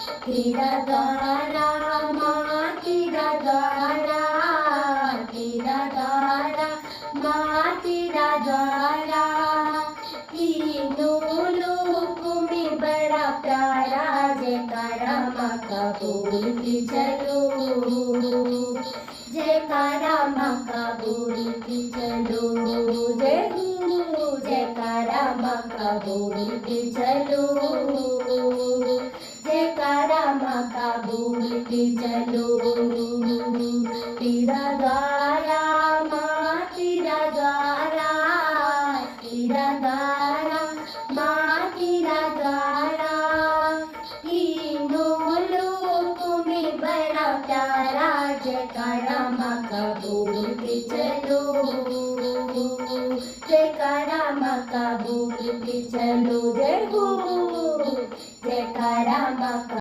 तेरा द्वारा माँ तेरा द्वारा, तेरा द्वारा माँ तेरा द्वारा, तीनों लोकों में बड़ा प्यारा, जयकारा माँ का बोलते चलो, जयकारा माँ का बोलते चलो, जय गुरु जयकारा माँ का बोलते चलो, जयकारा माँ का बोलते चलो। तेरा द्वारा माँ तेरा द्वारा, तेरा द्वारा माँ तेरा द्वारा, तीनों लोकों में बड़ा प्यारा, जयकारा माँ का बोलते चलो, जयकारा माँ का बोलते चलो, जय हो जयकारा माँ का।